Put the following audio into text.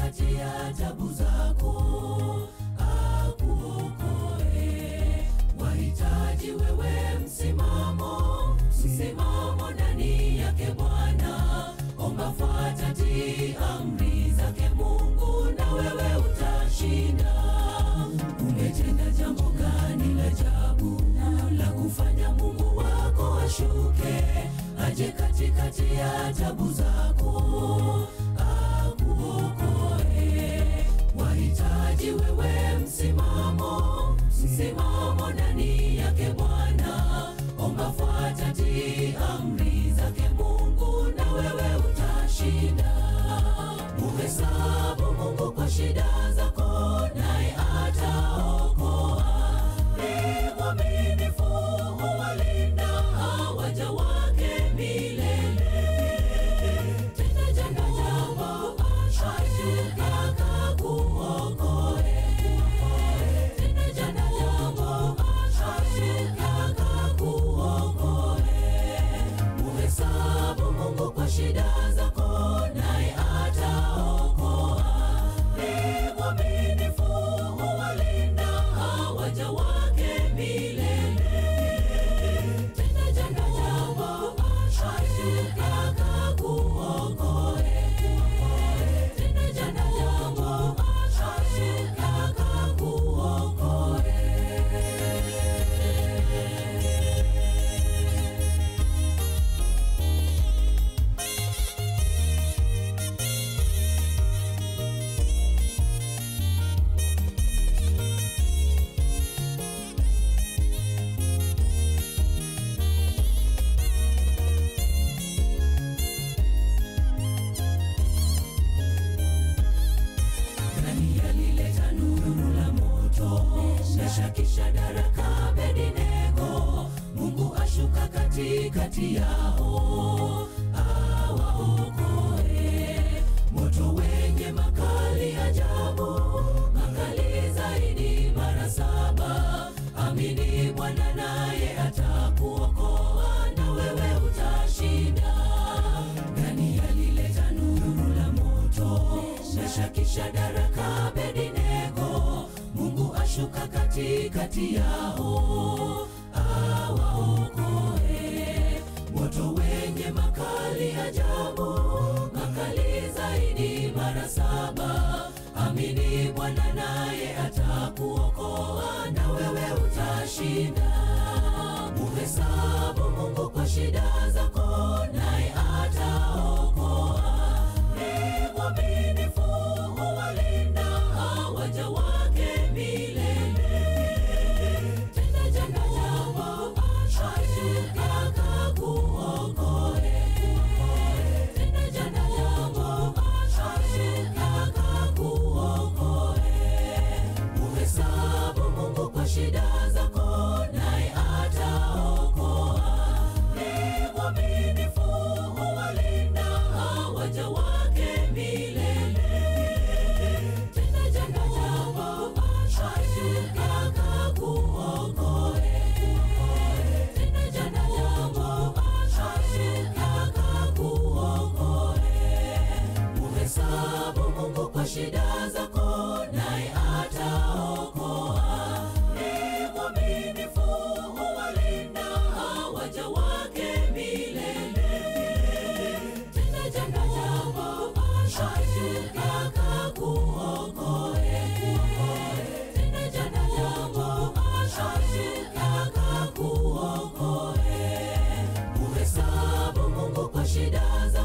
katikati ya taabu zako, akuokoe. Wahitaji wewe msimamo ndani yake Bwana. Omba, fuata, tii amri zake Mungu, na wewe utashinda. Umetenda jambo gani la ajabu la kufanya Mungu wako ashuke aje katikati ya taabu zako, akuokoe. Wahitaji wewe msimamo ndani yake Bwana. Omba, fuata, tii amri zake Mungu, na wewe utashinda. Muhesabu Mungu kwa shida zako, naye ataokoa. Ni mwaminifu, huwalinda waja wake milele. Tena jambo ashuke akakuokoe. Tena jambo ashuke akakuokoe. Muhesabu Mungu kwa shida zako, naye ataokoa. Ni mwaminifu, huwalinda waja wake milele. Tena jambo ashuke akakuokoe. Tena jambo ashuke akakuokoe. Kisha daraka Abednego, Mungu ashuka katikati yao, awaokoe. Moto wenye makali ajabu, makali zaidi mara 7. Amini Bwana naye atakuokoa, na wewe utashinda. Ndani ya lile tanuru la moto, kisha daraka Abednego, Mungu ashuka katikati yao, awaokoe. Moto wenye makali ajabu, makali zaidi mara 7. Amini Bwana naye atakuokoa, na wewe utashinda. Muhesabu Mungu kwa shida zako, naye ataokoa. Ni mwaminifu, huwalinda waja wake milele. Tena jambo ashuke akakuokoe. Tena jambo ashuke akakuokoe. Muhesabu Mungu kwa shida zako, naye ataokoa. Ni mwaminifu, huwalinda waja wake milele. Tena jambo ashuke akakuokoe. Tena jambo ashuke akakuokoe. Muhesabu Mungu kwa shida zako, naye ataokoa. Ni mwaminifu, huwalinda waja wake milele. Tena jambo ashuke akakuokoe. Tena jambo ashuke akakuokoe. Muhesabu Mungu kwa shida zako,